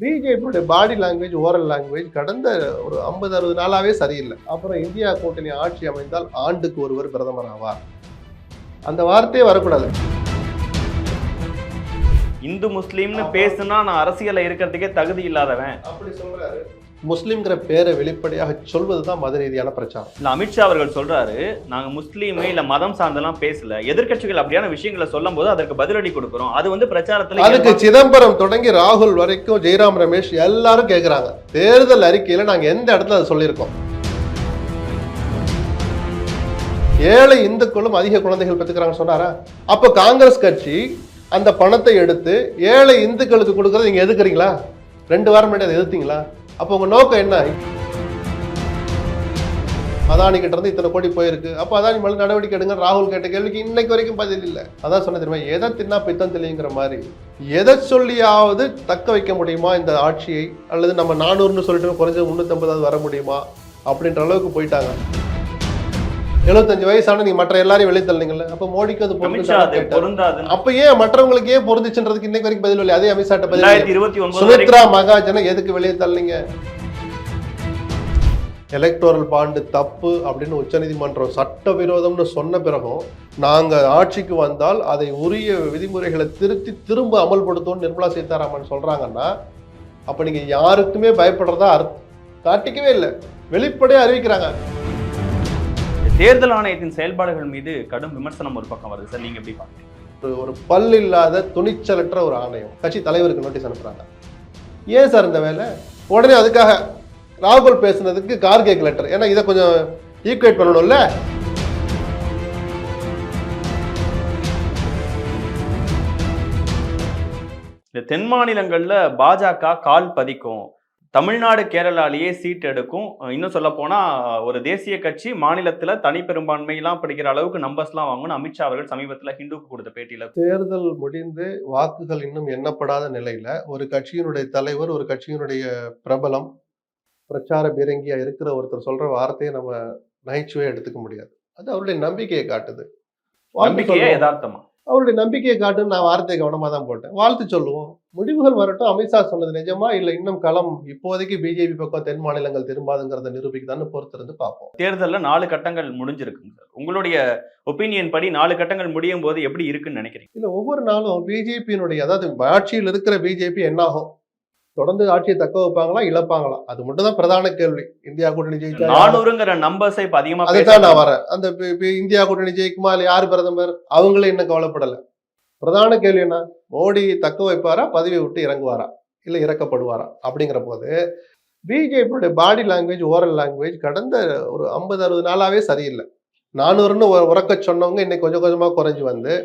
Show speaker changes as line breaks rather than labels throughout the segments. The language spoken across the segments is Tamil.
பிஜேபியுடைய பாடி லாங்குவேஜ், ஓரல் லாங்குவேஜ் கடந்த ஒரு 50-60 நாளாவே சரியில்லை. அப்புறம் இந்தியா கூட்டணி ஆட்சி அமைந்தால் ஆண்டுக்கு ஒருவர் பிரதமர் ஆவார். அந்த வார்த்தையே வரக்கூடாது.
இந்து முஸ்லீம்னு பேசுனா நான் அரசியல்ல இருக்கிறதுக்கே தகுதி இல்லாதவன்
அப்படி சொல்றாரு. முஸ்லீம்ங்கிற பேரை வெளிப்படையாக சொல்வதுதான் மத ரீதியான பிரச்சாரம்.
இல்ல அமித்ஷா அவர்கள் சொல்றாரு, நாங்க முஸ்லீமே இல்ல மதம் சார்ந்தெல்லாம் பேசல, எதிர்க்கட்சிகள் அப்படியான விஷயங்களை சொல்லும் போது அதற்கு பதிலடி கொடுக்கிறோம். அது வந்து பிரச்சாரத்துல
அதுக்கு சிதம்பரம் தொடங்கி ராகுல் வரைக்கும், ஜெயராம் ரமேஷ் எல்லாரும் கேட்கிறாங்க, தேர்தல் அறிக்கையில நாங்க எந்த இடத்துல அதை சொல்லியிருக்கோம்? ஏழை இந்துக்களும் அதிக குழந்தைகள் பெற்றுக்கிறாங்க சொன்னாரா? அப்ப காங்கிரஸ் கட்சி அந்த பணத்தை எடுத்து ஏழை இந்துக்களுக்கு கொடுக்கறது நீங்க எதுக்குறீங்களா? 2 வாரம் முன்னாடி அதை எதிர்த்தீங்களா? அப்போ உங்க நோக்கம் என்ன? அதானி கிட்ட இருந்து இத்தனை கோடி போயிருக்கு, அப்ப அதானி மேல நடவடிக்கை எடுங்க. ராகுல் கேட்ட கேள்விக்கு இன்னைக்கு வரைக்கும் பதில் இல்லை. அதான் சொன்ன தெரியுமா, எதை தின்னா பித்தம் தெளிங்கிற மாதிரி எதை சொல்லியாவது தக்க வைக்க முடியுமா இந்த ஆட்சியை? அல்லது நம்ம 400ன்னு சொல்லிட்டு குறைஞ்ச 350 வர முடியுமா அப்படின்ற அளவுக்கு போயிட்டாங்க. 75 வயசான நீங்க மற்ற எல்லாரையும் வெளியே தள்ளிங்கல்ல, அப்ப மோடிக்கு அது பொருந்தாது. அப்ப ஏன் மற்றவங்களுக்கு ஏன் பொருந்துச்சுன்றதுக்கு இன்னைக்கு வரைக்கும் பதில் இல்லை. அதே அமித்ஷாட்ட பதில்.
2021
சுமித்ரா மகாஜன எதுக்கு வெளியே தள்ளிங்க? எலக்டோரல் பாண்டு தப்பு அப்படின்னு உச்சநீதிமன்றம் சட்டவிரோதம்னு சொன்ன பிறகும் நாங்க ஆட்சிக்கு வந்தால் அதை உரிய விதிமுறைகளை திரும்ப அமல்படுத்தும் நிர்மலா சீதாராமன் சொல்றாங்கன்னா, அப்ப நீங்க யாருக்குமே பயப்படுறதா காட்டிக்கவே இல்லை, வெளிப்படையா அறிவிக்கிறாங்க.
தேர்தல் ஆணையத்தின் செயல்பாடுகள் மீது கடும் விமர்சனம் ஒரு பக்கம் வருது சார், நீங்க எப்படி பாக்குறீங்க?
ஒரு பல் இல்லாத துணிச்சலற்ற ஒரு ஆணையம் கட்சி தலைவருக்கு நோட்டீஸ் அனுப்புறாங்க. ஏன் சார் இந்த வேலை? உடனே அதுக்காக ராகுல் பேசுனதுக்கு கார்கேக்கு லெட்டர். ஏன்னா இதை கொஞ்சம் ஈக்குவேட் பண்ணணும்ல.
இந்த தென் மாநிலங்கள்ல பாஜக கால் பதிக்கும், தமிழ்நாடு கேரளாலேயே சீட் எடுக்கும், இன்னும் சொல்ல போனா ஒரு தேசிய கட்சி மாநிலத்துல தனிப்பெரும்பான்மை எல்லாம் படிக்கிற அளவுக்கு நம்பர்ஸ் எல்லாம் வாங்கணும் அமித்ஷா அவர்கள் சமீபத்துல ஹிந்துக்கு கொடுத்த பேட்டியில.
தேர்தல் முடிந்து வாக்குகள் இன்னும் எண்ணப்படாத நிலையில ஒரு கட்சியினுடைய தலைவர், ஒரு கட்சியினுடைய பிரபலம், பிரச்சார பீரங்கியா இருக்கிற ஒருத்தர் சொல்ற வார்த்தையை நம்ம நகைச்சுவையை எடுத்துக்க முடியாது. அது அவருடைய நம்பிக்கையை காட்டுது.
நம்பிக்கையா யதார்த்தமா?
அவருடைய நம்பிக்கையை காட்டுன்னு நான் வார்த்தையை கவனமா தான் போட்டேன். வாழ்த்து சொல்லுவோம், முடிவுகள் வரட்டும். அமித்ஷா சொன்னது நிஜமா இல்ல இன்னும் களம் இப்போதைக்கு பிஜேபி பக்கம் தென் மாநிலங்கள் திரும்பாதுங்கிறத நிரூபிக்குதான்னு பொறுத்திருந்து பார்ப்போம்.
தேர்தல்ல 4 கட்டங்கள் முடிஞ்சிருக்குங்க சார். உங்களுடைய ஒப்பீனியன் படி 4 கட்டங்கள் முடியும் போது எப்படி இருக்குன்னு நினைக்கிறீங்க?
இல்ல, ஒவ்வொரு நாளும் பிஜேபியினுடைய, அதாவது ஆட்சியில் இருக்கிற பிஜேபி என்ன ஆகும்? தொடர்ந்து ஆட்சியை தக்க வைப்பாங்களா, இழப்பாங்களா? அது மட்டும் தான் பிரதான கேள்வி. இந்தியா கூட்டணி ஜெயிச்சா
400ங்கிற நம்பர்ஸை இப்ப அதிகமா
அதுதான் நான் வரேன். அந்த இந்தியா கூட்டணி ஜெயிக்குமா, இல்ல யார் பிரதமர், அவங்களே இன்னும் கவலைப்படல. பிரதான கேள்வி என்ன? மோடி தக்க வைப்பாரா, பதவி விட்டு இறங்குவாரா, இல்ல இறக்கப்படுவாரா? அப்படிங்கிற போது பிஜேபியுடைய பாடி லாங்குவேஜ், ஓரல் லாங்குவேஜ் கடந்த ஒரு 50-60 நாளாவே சரியில்லை. 400ன்னு உறக்க சொன்னவங்க இன்னைக்கு கொஞ்சம் கொஞ்சமா குறைஞ்சு வந்து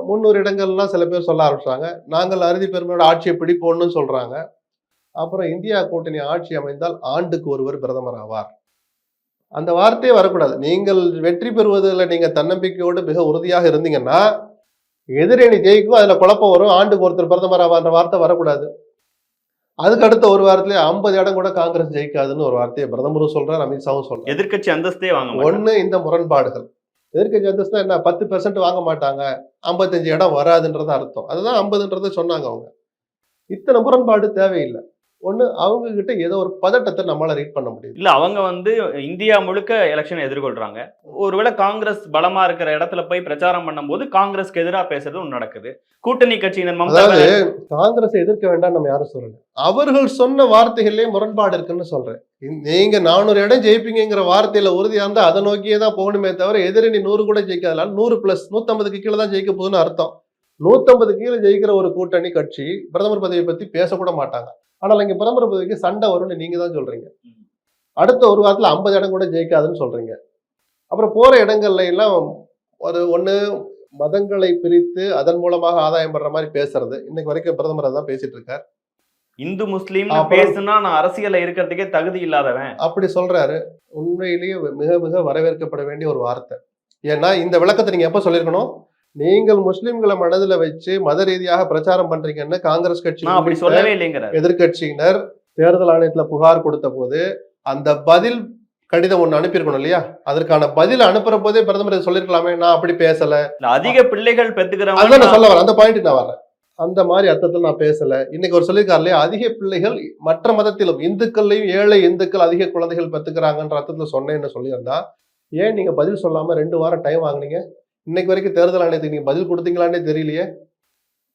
300 இடங்கள்லாம் சில பேர் சொல்ல ஆரம்பிச்சாங்க. நாங்கள் அறுதி பெருமையோட ஆட்சியை பிடிப்போம்னு சொல்றாங்க. அப்புறம் இந்தியா கூட்டணி ஆட்சி அமைந்தால் ஆண்டுக்கு ஒருவர் பிரதமர் ஆவார். அந்த வார்த்தையே வரக்கூடாது. நீங்கள் வெற்றி பெறுவதில் நீங்க தன்னம்பிக்கையோடு மிக உறுதியாக இருந்தீங்கன்னா எதிரணி ஜெயிக்கும், அதுல குழப்பம் வரும். ஆண்டுக்கு ஒருத்தர் பிரதமர் ஆவார்ன்ற வார்த்தை வரக்கூடாது. அதுக்கு அடுத்த ஒரு வாரத்திலே 50 இடம் கூட காங்கிரஸ் ஜெயிக்காதுன்னு ஒரு வார்த்தையை பிரதமரும் சொல்றார், அமித்ஷாவும் சொல்றார்.
எதிர்க்கட்சி அந்தஸ்தே வாங்க
ஒண்ணு இந்த முரண்பாடுகள். எதிர்க்கட்சி அந்தஸ்து என்ன, 10% வாங்க மாட்டாங்க, 55 இடம் வராதுன்றது அர்த்தம். அதுதான் 50ன்றத சொன்னாங்க அவங்க. இத்தனை முரண்பாடு தேவையில்லை. ஒண்ணு, அவங்க கிட்ட ஏதோ ஒரு பதட்டத்தை நம்மளால ரீட் பண்ண முடியும்.
இல்ல, அவங்க வந்து இந்தியா முழுக்க எலெக்ஷன் எதிர்கொள்றாங்க. ஒருவேளை காங்கிரஸ் பலமா இருக்கிற இடத்துல போய் பிரச்சாரம் பண்ணும் போது காங்கிரஸ்க்கு எதிராக பேசுறது ஒண்ணு நடக்குது. கூட்டணி கட்சியினர்
அதாவது காங்கிரஸை எதிர்க்க வேண்டாம் நம்ம யாரும் சொல்லல. அவர்கள் சொன்ன வார்த்தைகளிலே முரண்பாடு இருக்குன்னு சொல்றேன். நீங்க 400 இடம் ஜெயிப்பீங்கிற வார்த்தையில உறுதியா இருந்தா அதை நோக்கியே தான் போகணுமே தவிர எதிரணி 100 கூட ஜெயிக்காதனால 100+, 150க்கு கீழே தான் ஜெயிக்க போகுதுன்னு அர்த்தம். 150 கீழே ஜெயிக்கிற ஒரு கூட்டணி கட்சி பிரதமர் பதவியை பத்தி பேசக்கூட மாட்டாங்க. ஆனால் இங்க பிரதமர் பதவிக்கு சண்டை வரும்னு நீங்க தான் சொல்றீங்க. அடுத்த ஒரு வாரத்துல 50 இடம் கூட ஜெயிக்காதுன்னு சொல்றீங்க. அப்புறம் போற இடங்கள்ல எல்லாம் ஒண்ணு மதங்களை பிரித்து அதன் மூலமாக ஆதாயம் பண்ற மாதிரி பேசுறது. இன்னைக்கு வரைக்கும் பிரதமர் அதான் பேசிட்டு இருக்கார்.
இந்து முஸ்லீம் பேசுனா நான் அரசியல்ல இருக்கிறதுக்கே தகுதி இல்லாதவன் அப்படி
சொல்றாரு. உண்மையிலேயே மிக மிக வரவேற்கப்பட வேண்டிய ஒரு வார்த்தை. ஏன்னா இந்த விளக்கத்தை நீங்க எப்ப சொல்லிருக்கணும்? நீங்கள் முஸ்லிம்களை மனதில் வச்சு மத ரீதியாக பிரச்சாரம் பண்றீங்கன்னு காங்கிரஸ் கட்சி
அப்படி சொல்லவே இல்லைங்கிற
எதிர்கட்சியினர் தேர்தல் ஆணையத்துல புகார் கொடுத்த போது அந்த பதில் கடிதம் ஒண்ணு அனுப்பியிருக்கணும் இல்லையா? அதற்கான பதில் அனுப்புற போதே பிரதமர் சொல்லிருக்கலாமே, நான் அப்படி பேசல.
அதிக பிள்ளைகள் பெத்துக்கிறேன்
அதான் நான் சொல்ல வரேன். அந்த பாயிண்ட் நான் வரேன். அந்த மாதிரி அர்த்தத்தில் நான் பேசல. இன்னைக்கு ஒரு சொல்லியிருக்காரு இல்லையா, அதிக பிள்ளைகள் மற்ற மதத்திலும் இந்துக்கள்லையும் ஏழை இந்துக்கள் அதிக குழந்தைகள் பெத்துக்கிறாங்கன்ற அர்த்தத்துல சொன்னேன்னு சொல்லியிருந்தா, ஏன் நீங்க பதில் சொல்லாம 2 வாரம் டைம் வாங்குனீங்க? இன்னைக்கு வரைக்கும் தேர்தல் ஆணையத்துக்கு நீங்க பதில் கொடுத்தீங்களான்னே தெரியலையே.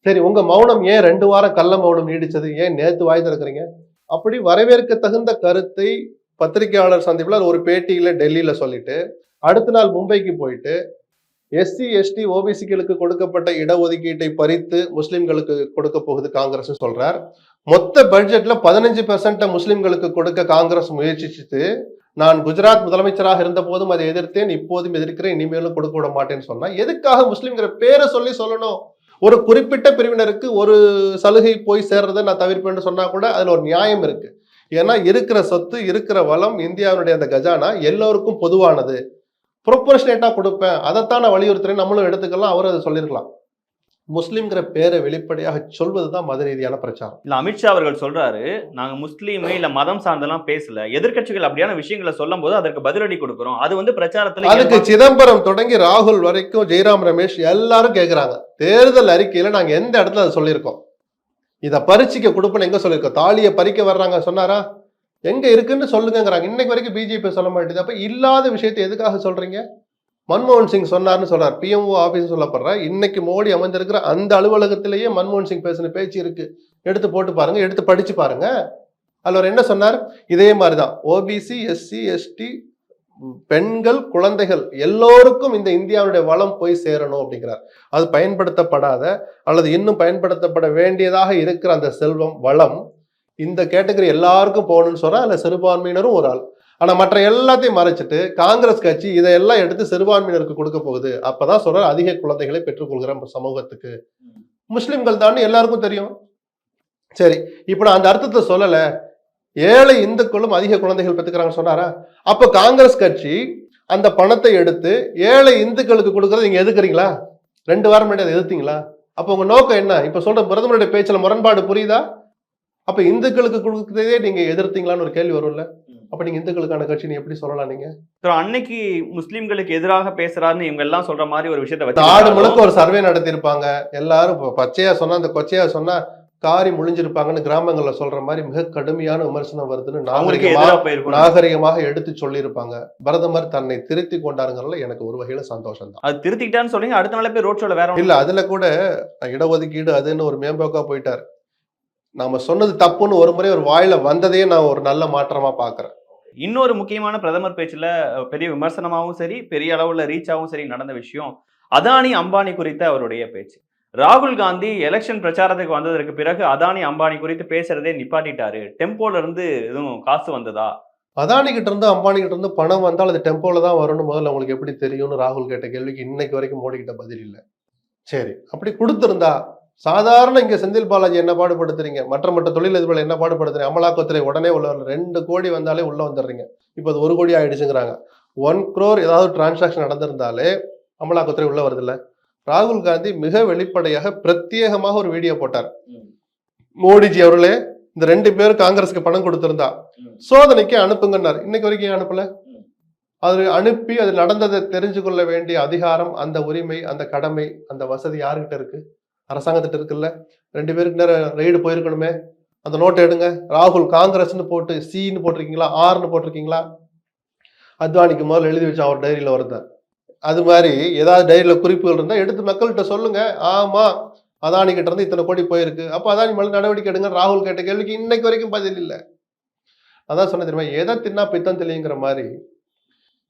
சரி, உங்க மௌனம் ஏன் 2 வாரம் கள்ள மௌனம் நீடிச்சது? ஏன் நேத்து வாய் திறக்கிறீங்க? அப்படி வரவேற்க தகுந்த கருத்தை பத்திரிகையாளர் சந்திப்புல ஒரு பேட்டியில டெல்லியில சொல்லிட்டு, அடுத்த நாள் மும்பைக்கு போயிட்டு எஸ்சி எஸ்டி ஓபிசிகளுக்கு கொடுக்கப்பட்ட இடஒதுக்கீட்டை பறித்து முஸ்லிம்களுக்கு கொடுக்க போகுது காங்கிரஸ் சொல்றார். மொத்த பட்ஜெட்ல 15% முஸ்லிம்களுக்கு கொடுக்க காங்கிரஸ் முயற்சிச்சு, நான் குஜராத் முதலமைச்சராக இருந்த போதும் அதை எதிர்த்தேன், இப்போதும் எதிர்க்கிறேன், இனிமேலும் கொடுக்க விட மாட்டேன்னு சொன்னா எதுக்காக முஸ்லிம்ங்கிற பேரை சொல்லணும்? ஒரு குறிப்பிட்ட பிரிவினருக்கு ஒரு சலுகை போய் சேர்றதை நான் தவிர்ப்பேன்னு சொன்னா கூட அதுல ஒரு நியாயம் இருக்கு. ஏன்னா இருக்கிற சொத்து, இருக்கிற வளம், இந்தியாவுடைய அந்த கஜானா எல்லோருக்கும் பொதுவானது. ப்ரொபோர்ஷனேட்டா கொடுப்பேன், அதைத்தான் நான் வலியுறுத்துறேன், நம்மளும் எடுத்துக்கலாம். அவரும் அதை சொல்லியிருக்கலாம். முஸ்லிம்ங்கிற பேரை வெளிப்படையாக சொல்வதுதான் மத ரீதியான பிரச்சாரம்.
இல்ல அமித்ஷா அவர்கள் சொல்றாரு, நாங்க முஸ்லீம் இல்ல மதம் சார்ந்தெல்லாம் பேசல, எதிர்க்கட்சிகள் அப்படியான விஷயங்களை சொல்லும் போது அதற்கு பதிலடி கொடுக்கிறோம். அது வந்து பிரச்சாரத்துல
அதுக்கு சிதம்பரம் தொடங்கி ராகுல் வரைக்கும் ஜெயராம் ரமேஷ் எல்லாரும் கேட்கிறாங்க, தேர்தல் அறிக்கையில நாங்க எந்த இடத்துல அதை சொல்லியிருக்கோம்? இதை பரீட்சைக்கு கொடுப்பேன்னு எங்க சொல்லியிருக்கோம்? தாலியை பறிக்க வர்றாங்க சொன்னாரா? எங்க இருக்குன்னு சொல்லுங்கிறாங்க. இன்னைக்கு வரைக்கும் பிஜேபி சொல்ல மாட்டேது. அப்ப இல்லாத விஷயத்தை எதுக்காக சொல்றீங்க? மன்மோகன் சிங் சொன்னார்னு சொல்றார், பிஎம்ஓ ஆபீஸ் சொல்லப்படுற. இன்னைக்கு மோடி அமர்ந்திருக்கிற அந்த அலுவலகத்திலேயே மன்மோகன் சிங் பேசின பேச்சு இருக்கு. எடுத்து போட்டு பாருங்க, எடுத்து படிச்சு பாருங்க. அதுல அவர் என்ன சொன்னார்? இதே மாதிரிதான் ஓபிசி, எஸ்சி, எஸ்டி, பெண்கள், குழந்தைகள் எல்லோருக்கும் இந்த இந்தியாவுடைய வளம் போய் சேரணும் அப்படிங்கிறார். அது பயன்படுத்தப்படாத அல்லது இன்னும் பயன்படுத்தப்பட வேண்டியதாக இருக்கிற அந்த செல்வம், வளம் இந்த கேட்டகரி எல்லாருக்கும் போகணும்னு சொல்றா. அதுல சிறுபான்மையினரும் ஒரு ஆள். ஆனா மற்ற எல்லாத்தையும் மறைச்சிட்டு காங்கிரஸ் கட்சி இதையெல்லாம் எடுத்து சிறுபான்மையினருக்கு கொடுக்க போகுது. அப்பதான் சொல்ற அதிக குழந்தைகளை பெற்றுக்கொள்கிற சமூகத்துக்கு முஸ்லிம்கள் தான் எல்லாருக்கும் தெரியும். சரி, இப்ப நான் அந்த அர்த்தத்தை சொல்லல, ஏழை இந்துக்களும் அதிக குழந்தைகள் பெற்றுக்கிறாங்கன்னு சொன்னாரா? அப்ப காங்கிரஸ் கட்சி அந்த பணத்தை எடுத்து ஏழை இந்துக்களுக்கு கொடுக்கறது நீங்க எதுக்குறீங்களா? 2 வாரம் முன்னாடி அதை எதிர்த்தீங்களா? அப்ப உங்க நோக்கம் என்ன? இப்ப சொல்ற பிரதமருடைய பேச்சுல முரண்பாடு புரியுதா? அப்ப இந்துக்களுக்கு கொடுக்கறதே நீங்க எதிர்த்தீங்களான்னு ஒரு கேள்வி வரும்ல. அப்ப நீங்க இந்துக்களுக்கான கட்சி நீ எப்படி சொல்லலாம்? நீங்க
அன்னைக்கு முஸ்லிம்களுக்கு எதிராக பேசுறாருன்னு இவங்க எல்லாம் சொல்ற மாதிரி ஒரு விஷயத்தை
நாடு முழுக்க ஒரு சர்வே நடத்திருப்பாங்க. எல்லாரும் பச்சையா சொன்னா, அந்த கொச்சையா சொன்னா காரி முழிஞ்சிருப்பாங்கன்னு கிராமங்கள்ல சொல்ற மாதிரி மிக கடுமையான விமர்சனம் வருதுன்னு நாகரிகமாக எடுத்து சொல்லியிருப்பாங்க. பிரதமர் தன்னை திருத்தி கொண்டாருங்கிறதுல எனக்கு ஒரு வகையில சந்தோஷம் தான்.
அது திருத்திட்டான்னு சொல்லுங்க, அடுத்த நாளே போய் ரோட் ஷோல வேற
இல்ல, அதுல கூட இடஒதுக்கீடு அதுன்னு ஒரு மேம்போக்கா போயிட்டாரு. நாம சொன்னது தப்புன்னு ஒரு முறை ஒரு வாயில வந்ததையே நான் ஒரு நல்ல மாற்றமா பாக்குறேன்.
இன்னொரு முக்கியமான பிரதமர் பேச்சுல பெரிய விமர்சனமாகவும் சரி, பெரிய அளவுல ரீச்சாவும் சரி நடந்த விஷயம் அதானி அம்பானி குறித்த அவருடைய பேச்சு. ராகுல் காந்தி எலெக்ஷன் பிரச்சாரத்துக்கு வந்ததற்கு பிறகு அதானி அம்பானி குறித்து பேசுறதே நிப்பாட்டிட்டாரு. டெம்போல இருந்து எதுவும் காசு வந்ததா?
அதானி கிட்ட இருந்து அம்பானி கிட்ட இருந்து பணம் வந்தால் அது டெம்போல தான் வரும்னு முதல்ல உங்களுக்கு எப்படி தெரியும்னு ராகுல் கேட்ட கேள்விக்கு இன்னைக்கு வரைக்கும் மோடி கிட்ட பதில் இல்லை. சரி, அப்படி கொடுத்திருந்தா சாதாரண இங்க செந்தில் பாலாஜி என்ன பாடுபடுத்துறீங்க, மற்ற தொழிலதிபர்கள் என்ன பாடுபடுத்துறீங்க, அமலாக்கத்துறை உடனே உள்ள 2 கோடி வந்தாலே உள்ள வந்துடுறீங்க. இப்போ அது 1 கோடி ஆயிடுச்சுங்கிறாங்க. 1 crore ஏதாவது டிரான்சாக்ஷன் நடந்திருந்தாலே அமலாக்கத்துறை உள்ள வருது இல்ல. ராகுல் காந்தி மிக வெளிப்படையாக பிரத்யேகமாக ஒரு வீடியோ போட்டார். மோடிஜி அவர்களே, இந்த 2 பேரும் காங்கிரஸுக்கு பணம் கொடுத்திருந்தா சோதனைக்கு அனுப்புங்கன்னார். இன்னைக்கு வரைக்கும் அனுப்பல. அது அனுப்பி அது நடந்ததை தெரிஞ்சு கொள்ள வேண்டிய அதிகாரம், அந்த உரிமை, அந்த கடமை, அந்த வசதி யாருக்கிட்ட இருக்கு? அரசாங்கத்திட்ட இருக்குல்ல. 2 பேருக்கு நேரம் ரெய்டு போயிருக்கணுமே. அந்த நோட்டை எடுங்க. ராகுல் காங்கிரஸ்னு போட்டு சின்னு போட்டிருக்கீங்களா, ஆர்னு போட்டிருக்கீங்களா? அத்வானிக்கு முதல்ல எழுதி வச்சு அவர் டைரியில வருது. அது மாதிரி ஏதாவது டைரியில குறிப்புகள் இருந்தா எடுத்து மக்கள்கிட்ட சொல்லுங்க. ஆமா, அதானி கிட்ட இருந்து இத்தனை கோடி போயிருக்கு, அப்ப அதானி மேல நடவடிக்கை எடுங்க. ராகுல் கேட்ட கேள்விக்கு இன்னைக்கு வரைக்கும் பதில் இல்லை. அதான் சொன்ன தெரியுமா, எதை தின்னா பித்தம் தெளிங்கிற மாதிரி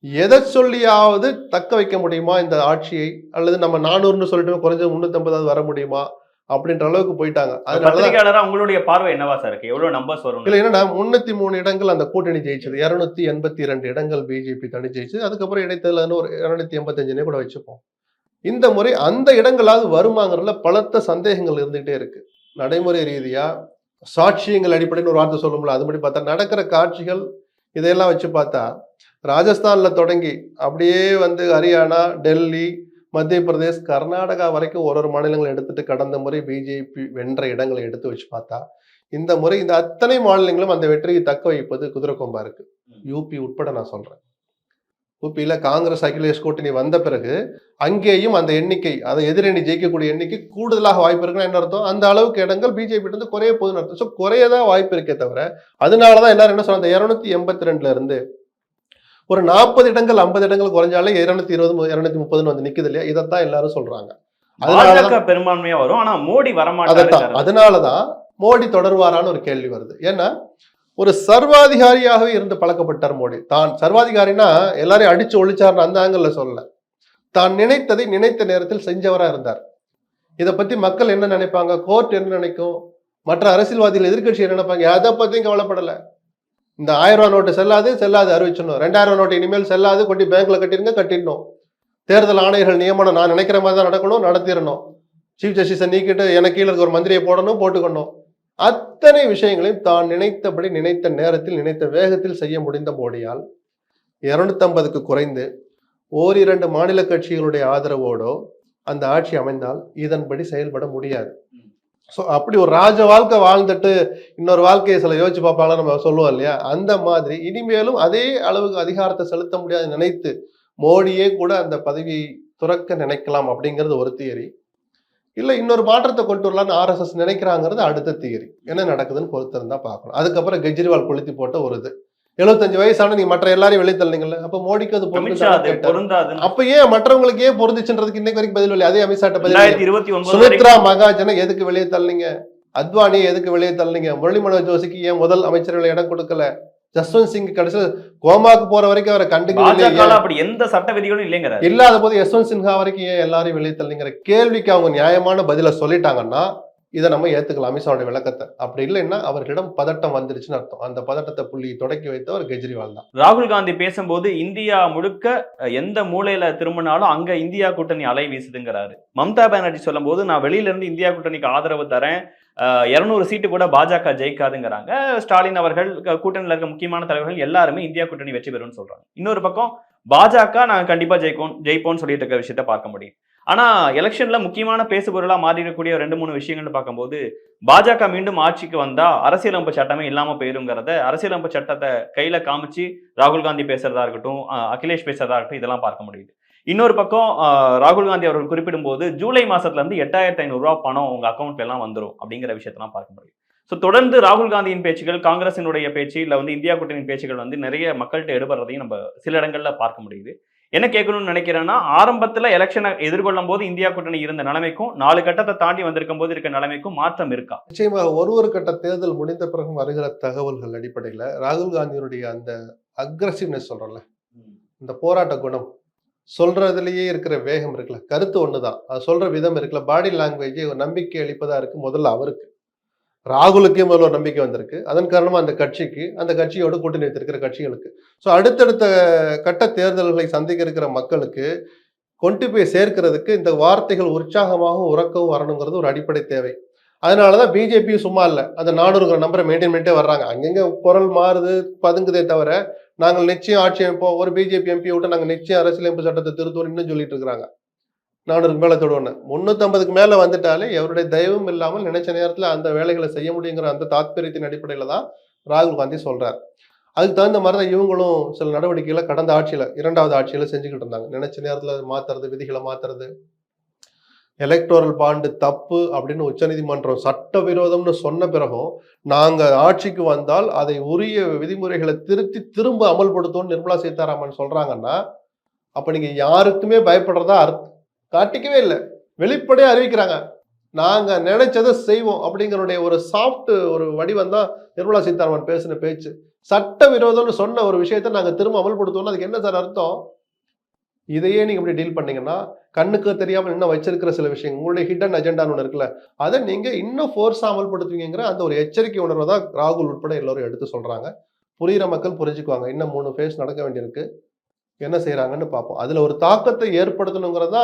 எதை சொல்லியாவது தக்க வைக்க முடியுமா இந்த ஆட்சியை? அல்லது நம்ம 400ன்னு சொல்லிட்டு குறைஞ்ச 350 வர முடியுமா அப்படின்ற அளவுக்கு போயிட்டாங்க.
அதனால உங்களுடைய பார்வை என்னவா சார் இருக்கு? எவ்வளவு நம்பர்ஸ் வரும்?
இல்ல, என்னன்னா 303 இடங்கள் அந்த கூட்டணி ஜெயிச்சது, 282 இடங்கள் பிஜேபி தனி ஜெயிச்சது. அதுக்கப்புறம் இடைத்தேர்தல் ஒரு 285 கூட வச்சுப்போம். இந்த முறை அந்த இடங்களாவது வருமாங்கிறதுல பலத்த சந்தேகங்கள் இருந்துகிட்டே இருக்கு. நடைமுறை ரீதியா சாட்சியங்கள் அடிப்படைன்னு ஒரு வார்த்தை சொல்லும்ல, அது மாதிரி பார்த்தா நடக்கிற காட்சிகள் இதையெல்லாம் வச்சு பார்த்தா ராஜஸ்தான்ல தொடங்கி அப்படியே வந்து ஹரியானா, டெல்லி, மத்திய பிரதேஷ், கர்நாடகா வரைக்கும் ஒரு மாநிலங்களை எடுத்துட்டு கடந்த முறை பிஜேபி வென்ற இடங்களை எடுத்து வச்சு பார்த்தா இந்த முறை இந்த அத்தனை மாநிலங்களும் அந்த வெற்றியை தக்க வைப்பது குதிரை கொம்பா இருக்கு. யூபி உட்பட நான் சொல்றேன். UPல காங்கிரஸ் அகிலேஷ் கூட்டணி வந்த பிறகு அங்கேயும் அந்த எண்ணிக்கை, அதை எதிரணி ஜெயிக்கக்கூடிய எண்ணிக்கை கூடுதலாக வாய்ப்பு இருக்குன்னா என்ன அர்த்தம்? அந்த அளவுக்கு இடங்கள் பிஜேபி இருந்து குறைய போகுதுன்னு அர்த்தம். ஸோ குறையதான் வாய்ப்பு இருக்கே தவிர, அதனாலதான் எல்லாரும் என்ன சொல்றாங்க, 282 இருந்து ஒரு 40 இடங்கள் 50 இடங்கள் குறைஞ்சாலே 220 230 வந்து நிக்குது இல்லையா? இதைத்தான் எல்லாரும் சொல்றாங்க.
பாஜக பெரும்பான்மையா வரும், ஆனா மோடி வரமாட்டாரு.
அதனாலதான் மோடி தொடர்வாரான்னு ஒரு கேள்வி வருது. ஏன்னா ஒரு சர்வாதிகாரியாகவே இருந்து பழக்கப்பட்டார் மோடி. தான் சர்வாதிகாரினா எல்லாரையும் அடிச்சு ஒழிச்சார்னு அந்த ஆங்கிள் சொல்லல. தான் நினைத்ததை நினைத்த நேரத்தில் செஞ்சவரா இருந்தார். இதை பத்தி மக்கள் என்ன நினைப்பாங்க, கோர்ட் என்ன நினைக்கும், மற்ற அரசியல்வாதிகள் எதிர்கட்சி என்ன நினைப்பாங்க, எதை பத்தியும் கவலைப்படல. இந்த 1000 ரூபாய் நோட்டு செல்லாது அறிவிச்சிடணும். 2000 ரூபாய் நோட்டு இனிமேல் செல்லாது, கொண்டு பேங்க்ல கட்டிடணும். தேர்தல் ஆணையர்கள் நியமனம் நான் நினைக்கிற மாதிரி தான் நடக்கணும், நடத்திடணும். சீஃப் ஜஸ்டிஸை நீக்கிட்டு எனக்கு கீழே இருக்க ஒரு மந்திரியை போட்டுக்கணும். அத்தனை விஷயங்களையும் தான் நினைத்தபடி நினைத்த நேரத்தில் நினைத்த வேகத்தில் செய்ய முடிந்த மோடியால் 250க்கு குறைந்து ஓரிரண்டு மாநில கட்சிகளுடைய ஆதரவோடோ அந்த ஆட்சி அமைந்தால் இதன்படி செயல்பட முடியாது. ஸோ அப்படி ஒரு ராஜ வாழ்க்கை வாழ்ந்துட்டு இன்னொரு வாழ்க்கையை சில யோசிச்சு பார்ப்பாலும் நம்ம சொல்லுவோம் இல்லையா, அந்த மாதிரி இனிமேலும் அதே அளவுக்கு அதிகாரத்தை செலுத்த முடியாது நினைத்து மோடியே கூட அந்த பதவியை துறக்க நினைக்கலாம் அப்படிங்கிறது ஒரு தியரி. இல்ல இன்னொரு மாற்றத்தை கொண்டு வரலாம்னு RSS நினைக்கிறாங்கிறது அடுத்த தியரி. என்ன நடக்குதுன்னு பொறுத்திருந்தா பார்க்கணும். அதுக்கப்புறம் கெஜ்ரிவால் கொளுத்தி போட்ட ஒரு இது 75 வயசான நீங்க மற்ற எல்லாரையும் வெளியே தள்ளினீங்கல்ல, அப்ப மோடிக்கு அது
பொருந்தாது. அப்ப
ஏன் மற்றவங்களுக்கு ஏன் பொருந்துச்சுன்றதுக்கு இன்னைக்கு வரைக்கும் பதில் இல்லை. அதே அமித்ஷாட்ட பதில்.
2029
சுமித்ரா மகாஜனை எதுக்கு வெளியே தள்ளினீங்க, அத்வானியை எதுக்கு வெளியே தள்ளினீங்க, முரளி மனோகர் ஜோஷிக்கு ஏன் முதல் அமைச்சர்களை இடம் கொடுக்கல, ஜஸ்வந்த் சிங் கடைசியில் கோமாக்கு போற வரைக்கும் அவரை கண்டுக்கல,
அப்படி எந்த சட்ட விதிகளும் இல்லைங்கிற
இல்லாத போது யஸ்வந்த் சின்ஹா வரைக்கும் ஏன் எல்லாரையும் வெளியே தள்ளிங்கிற கேள்விக்கு அவங்க நியாயமான பதில சொல்லிட்டாங்கன்னா இதை நம்ம ஏத்துக்கலாம் அமித்ஷாவுடைய விளக்கத்தை. அப்படி இல்லைன்னா அவர்களிடம் பதட்டம் வந்துருச்சுன்னு அர்த்தம். அந்த பதட்டத்தை புள்ளி தொடக்கி வைத்தவர் கெஜ்ரிவால் தான்.
ராகுல் காந்தி பேசும்போது இந்தியா முழுக்க எந்த மூலையில திரும்பினாலும் அங்க இந்தியா கூட்டணி அலை வீசுதுங்கிறாரு. மம்தா பானர்ஜி சொல்லும் போது நான் வெளியில இருந்து இந்தியா கூட்டணிக்கு ஆதரவு தரேன், 200 சீட்டு கூட பாஜக ஜெயிக்காதுங்கிறாங்க. ஸ்டாலின் அவர்கள், கூட்டணியில் இருக்க முக்கியமான தலைவர்கள் எல்லாருமே இந்தியா கூட்டணி வெற்றி பெறும்னு சொல்றாங்க. இன்னொரு பக்கம் பாஜக நாங்க கண்டிப்பா ஜெயிப்போம்னு சொல்லிட்டு இருக்க விஷயத்த பார்க்க முடியும். ஆனா எலெக்ஷன்ல முக்கியமான பேசுபொருளா மாறிடக்கூடிய 2-3 விஷயங்கள்னு பார்க்கும்போது, பாஜக மீண்டும் ஆட்சிக்கு வந்தா அரசியலமைப்பு சட்டமே இல்லாம போயிருங்கிறத, அரசியலமைப்பு சட்டத்தை கையில காமிச்சு ராகுல் காந்தி பேசுறதா இருக்கட்டும், அகிலேஷ் பேசுறதா இருக்கட்டும், இதெல்லாம் பார்க்க முடியுது. இன்னொரு பக்கம் ராகுல் காந்தி அவர்கள் குறிப்பிடும் போது ஜூலை மாசத்துல இருந்து 8500 ரூபாய் பணம் உங்க அக்கௌண்ட்ல எல்லாம் வந்துடும் அப்படிங்கிற விஷயத்தெல்லாம் பார்க்க முடியும். ஸோ தொடர்ந்து ராகுல் காந்தியின் பேச்சுகள், காங்கிரசினுடைய பேச்சு, இல்ல இந்தியா கூட்டணியின் பேச்சுகள் நிறைய மக்கள்கிட்ட எடுபடுறதையும் நம்ம சில இடங்கள்ல பார்க்க முடியுது. என்ன கேட்கணும்னு நினைக்கிறேன்னா, ஆரம்பத்துல எலெக்ஷனை எதிர்கொள்ளும் போது இந்தியா கூட்டணி இருந்த நிலைமைக்கும் 4 கட்டத்தை தாண்டி வந்திருக்கும் போது இருக்க நிலைமைக்கும் மாற்றம் இருக்கா?
நிச்சயமாக ஒரு கட்ட தேர்தல் முடிந்த பிறகு வருகிற தகவல்கள் அடிப்படையில் ராகுல் காந்தியினுடைய அந்த அக்ரசிவ்னஸ் சொல்றல, இந்த போராட்ட குணம், சொல்றதுலயே இருக்கிற வேகம் இருக்குல்ல, கருத்து ஒண்ணுதான், அது சொல்ற விதம் இருக்குல்ல, பாடி லாங்குவேஜ் ஒரு நம்பிக்கை அளிப்பதா இருக்கு. முதல்ல அவருக்கு, ராகுலுக்கே முதல்ல ஒரு நம்பிக்கை வந்திருக்கு. அதன் காரணமா அந்த கட்சிக்கு, அந்த கட்சியோட கூட்டணி வைத்திருக்கிற கட்சிகளுக்கு, ஸோ அடுத்தடுத்த கட்ட தேர்தல்களை சந்திக்க இருக்கிற மக்களுக்கு கொண்டு போய் சேர்க்கிறதுக்கு இந்த வார்த்தைகள் உற்சாகமாகவும் உறக்கவும் வரணுங்கிறது ஒரு அடிப்படை தேவை. அதனாலதான் பிஜேபி சும்மா இல்லை, அந்த 400 நம்பரை மெயின்டைன் பண்ணிட்டே வர்றாங்க. அங்கங்க குரல் மாறுது, பதுங்குதே தவிர நாங்கள் நிச்சயம் ஆட்சி அமைப்போம், ஒரு பிஜேபி எம்பி விட்டு நாங்கள் நிச்சயம் அரசியலமைப்பு சட்டத்தை திருத்துவோம் இன்னும் சொல்லிட்டு இருக்கிறாங்க. 400க்கு மேல தொடுவோன்னு, 350க்கு மேல வந்துட்டாலே எவருடைய தயவும் இல்லாமல் நினைச்ச நேரத்துல அந்த வேலைகளை செய்ய முடியுங்கிற அந்த தாத்பரியத்தின் அடிப்படையில தான் ராகுல் காந்தி சொல்றாரு. அதுக்கு தகுந்த மாதிரி தான் இவங்களும் சில நடவடிக்கைகளை கடந்த ஆட்சியில, 2வது ஆட்சியில செஞ்சுக்கிட்டு இருந்தாங்க. நினைச்ச நேரத்துல மாத்துறது, விதிகளை மாத்துறது, எலக்டோரல் பாண்டு தப்பு அப்படின்னு உச்சநீதிமன்றம் சட்டவிரோதம்னு சொன்ன பிறகும் நாங்க ஆட்சிக்கு வந்தால் அதை உரிய விதிமுறைகளை திருத்தி திரும்ப அமல்படுத்தும் நிர்மலா சீதாராமன் சொல்றாங்கன்னா, அப்ப நீங்க யாருக்குமே பயப்படுறதா காட்டிக்கவே இல்லை, வெளிப்படையா அறிவிக்கிறாங்க, நாங்க நினைச்சதை செய்வோம் அப்படிங்கிறடைய ஒரு சாஃப்ட் ஒரு வடிவம் தான் நிர்மலா சீதாராமன் பேசின பேச்சு. சட்ட விரோதம்னு சொன்ன ஒரு விஷயத்த நாங்க திரும்ப அமல்படுத்துவோம்னு அதுக்கு என்ன சார் அர்த்தம்? இதையே நீங்க இப்படி டீல் பண்ணீங்கன்னா, கண்ணுக்கு தெரியாமல் இன்னும் வச்சிருக்கிற சில விஷயம், உங்களுடைய ஹிடன் அஜெண்டான்னு ஒன்று இருக்குல்ல, அதை நீங்க இன்னும் ஃபோர்ஸா அமல்படுத்துவீங்கிற அந்த ஒரு எச்சரிக்கை உணர்வை தான் ராகுல் உட்பட எல்லாரும் எடுத்து சொல்றாங்க. புரியுற மக்கள் புரிஞ்சுக்குவாங்க. இன்னும் 3 ஃபேஸ் நடக்க வேண்டியிருக்கு, என்ன செய்யறாங்கன்னு பார்ப்போம். அதுல ஒரு தாக்கத்தை ஏற்படுத்தணுங்கிறதா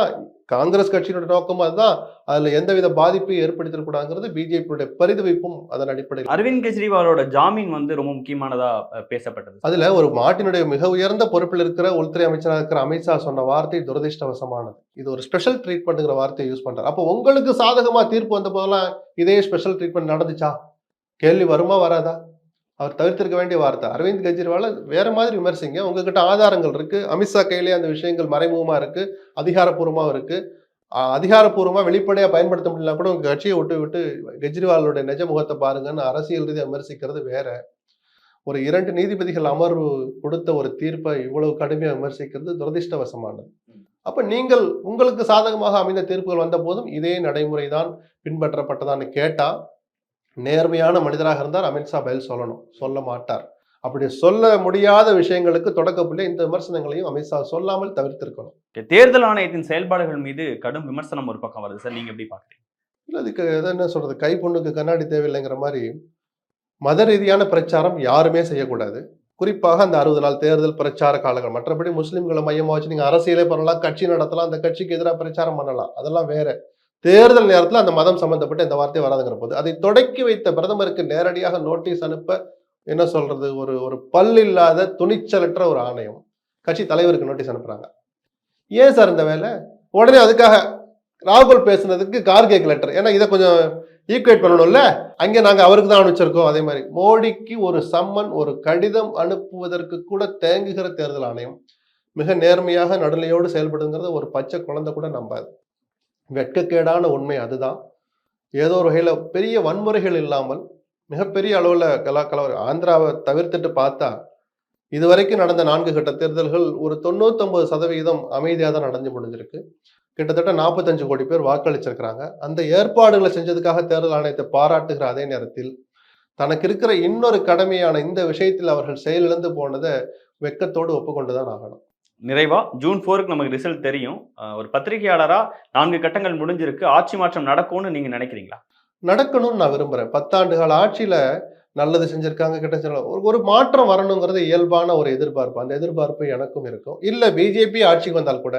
காங்கிரஸ் கட்சியினுடைய நோக்கமும் அதுதான். அதுல எந்தவித பாதிப்பையும் ஏற்படுத்திடக்கூடாதுங்கிறது பிஜேபியுடைய பரிதவிப்பும் அதன் அடிப்படையில்.
அரவிந்த் கெஜ்ரிவாலோட ஜாமீன் ரொம்ப முக்கியமானதா பேசப்பட்டது.
அதுல ஒரு நாட்டினுடைய மிக உயர்ந்த பொறுப்பில் இருக்கிற உள்துறை அமைச்சராக இருக்கிற அமித்ஷா சொன்ன வார்த்தை துரதிருஷ்டவசமானது. இது ஒரு ஸ்பெஷல் ட்ரீட்மெண்ட்ங்கிற வார்த்தையை யூஸ் பண்றாரு. அப்போ உங்களுக்கு சாதகமா தீர்ப்பு வந்த போதெல்லாம் இதே ஸ்பெஷல் ட்ரீட்மெண்ட் நடந்துச்சா? கேள்வி வருமா வராதா? அவர் தவிர்த்திருக்க வேண்டிய வார்த்தை. அரவிந்த் கெஜ்ரிவாலை வேற மாதிரி விமர்சிங்க. உங்ககிட்ட ஆதாரங்கள் இருக்கு. அமித்ஷா கையிலேயே அந்த விஷயங்கள் மறைமுகமா இருக்கு. அதிகாரப்பூர்வமாவும் இருக்கு. அதிகாரப்பூர்வமா வெளிப்படையா பயன்படுத்த முடியலனா கூட உங்க கட்சியை விட்டு கெஜ்ரிவாலுடைய நிஜ முகத்தை பாருங்கன்னு அரசியல் ரீதியா விமர்சிக்கிறது வேற. ஒரு 2 நீதிபதிகள் அமர்வு கொடுத்த ஒரு தீர்ப்பை இவ்வளவு கடுமையா விமர்சிக்கிறது துரதிர்ஷ்டவசமானது. அப்ப நீங்கள் உங்களுக்கு சாதகமாக அமைந்த தீர்ப்புகள் வந்த போதும் இதே நடைமுறை தான் பின்பற்றப்பட்டதான்னு கேட்டா, நேர்மையான மனிதராக இருந்தால் அமித்ஷா பதில் சொல்லணும். சொல்ல மாட்டார். அப்படி சொல்ல முடியாத விஷயங்களுக்கு தொடக்கப்புள்ளே இந்த விமர்சனங்களையும் அமித்ஷா சொல்லாமல் தவிர்த்திருக்கணும்.
தேர்தல் ஆணையத்தின் செயல்பாடுகள் மீது கடும் விமர்சனம் ஒரு பக்கம் வருது சார். நீங்க எப்படி பாக்குறீங்க?
இல்ல அதுக்கு என்ன சொல்றது, கை பொண்ணுக்கு கண்ணாடி தேவையில்லைங்கிற மாதிரி மத ரீதியான பிரச்சாரம் யாருமே செய்யக்கூடாது. குறிப்பாக அந்த 60 நாள் தேர்தல் பிரச்சார காலங்கள். மற்றபடி முஸ்லிம்களை மையமா வச்சு நீங்க அரசியலே பண்ணலாம், கட்சி நடத்தலாம், அந்த கட்சிக்கு எதிராக பிரச்சாரம் பண்ணலாம். அதெல்லாம் வேற. தேர்தல் நேரத்துல அந்த மதம் சம்பந்தப்பட்ட இந்த வார்த்தை வராதுங்கிற போது அதை தொடக்கி வைத்த பிரதமருக்கு நேரடியாக நோட்டீஸ் அனுப்ப என்ன சொல்றது, ஒரு ஒரு பல் இல்லாத துணிச்சலற்ற ஒரு ஆணையம் கட்சி தலைவருக்கு நோட்டீஸ் அனுப்புறாங்க. ஏன் சார் இந்த வேலை? உடனே அதுக்காக ராகுல் பேசுனதுக்கு கார்கேக்கு லெட்டர். ஏன்னா இதை கொஞ்சம் ஈக்குவேட் பண்ணணும்ல, அங்கே நாங்க அவருக்கு தான் அனுப்பிச்சிருக்கோம். அதே மாதிரி மோடிக்கு ஒரு சம்மன், ஒரு கடிதம் அனுப்புவதற்கு கூட தேங்குகிற தேர்தல் ஆணையம் மிக நேர்மையாக நடுநிலையோடு செயல்படுங்கிறத ஒரு பச்சை குழந்தை கூட நம்பாது. வெட்கக்கேடான உண்மை அதுதான். ஏதோ ஒரு வகையில பெரிய வன்முறைகள் இல்லாமல் மிகப்பெரிய அளவுல கலவரம் ஆந்திராவை தவிர்த்துட்டு பார்த்தா இதுவரைக்கும் நடந்த 4 கட்ட தேர்தல்கள் ஒரு 99% அமைதியாக தான் நடந்து முடிஞ்சிருக்கு. கிட்டத்தட்ட 45 கோடி பேர் வாக்களிச்சிருக்கிறாங்க. அந்த ஏற்பாடுகளை செஞ்சதுக்காக தேர்தல் ஆணையத்தை பாராட்டுகிற அதே நேரத்தில் தனக்கு இருக்கிற இன்னொரு கடமையான இந்த விஷயத்தில் அவர்கள் செயலிழந்து போனதை வெட்கத்தோடு ஒப்புக்கொண்டுதான் ஆகணும்.
நிறைவா ஜூன் 4க்கு நமக்கு ரிசல்ட் தெரியும். ஒரு பத்திரிகையாளரா 4 கட்டங்கள் முடிஞ்சிருக்கு. ஆட்சி மாற்றம் நடக்கும்னு நீங்க நினைக்கிறீங்களா?
நடக்கணும்னு நான் விரும்புறேன். 10 ஆண்டு கால ஆட்சியில நல்லது செஞ்சிருக்காங்க, கெட்டது ஒரு மாற்றம் வரணுங்கிறது இயல்பான ஒரு எதிர்பார்ப்பு. அந்த எதிர்பார்ப்பு எனக்கும் இருக்கும். இல்ல பிஜேபி ஆட்சிக்கு வந்தால் கூட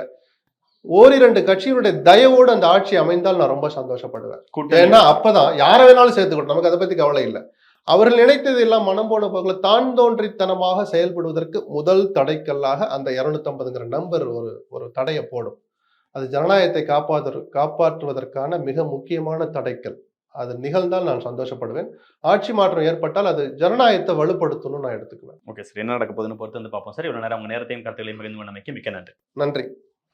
ஓரிரண்டு கட்சியினுடைய தயவோடு அந்த ஆட்சி அமைந்தால் நான் ரொம்ப சந்தோஷப்படுவேன். ஏன்னா அப்பதான் யாரை வேணாலும் சேர்த்துக்கணும், நமக்கு அதை பத்தி கவலை இல்லை. அவர்கள் நினைத்தது எல்லாம் மனம் போன போக்குல தான் தோன்றித்தனமாக செயல்படுவதற்கு முதல் தடைக்கல்லாக அந்த 250ங்கிற நம்பர் ஒரு தடையை போடும். அது ஜனநாயகத்தை காப்பாற்றுவதற்கான மிக முக்கியமான தடைக்கல். அது நிகழ்ந்தால் நான் சந்தோஷப்படுவேன். ஆட்சி மாற்றம் ஏற்பட்டால் அது ஜனநாயகத்தை வலுப்படுத்தணும்னு நான் எடுத்துக்குவேன்.
ஓகே சார், என்ன நடக்க போகுதுன்னு பொறுத்து வந்து பார்ப்போம் சார். இவ்வளவு நேரம் உங்க நேரத்தையும் கருத்துக்களையும் பகிர்ந்து கொண்டமைக்கு மிக்க நன்றி.
நன்றி.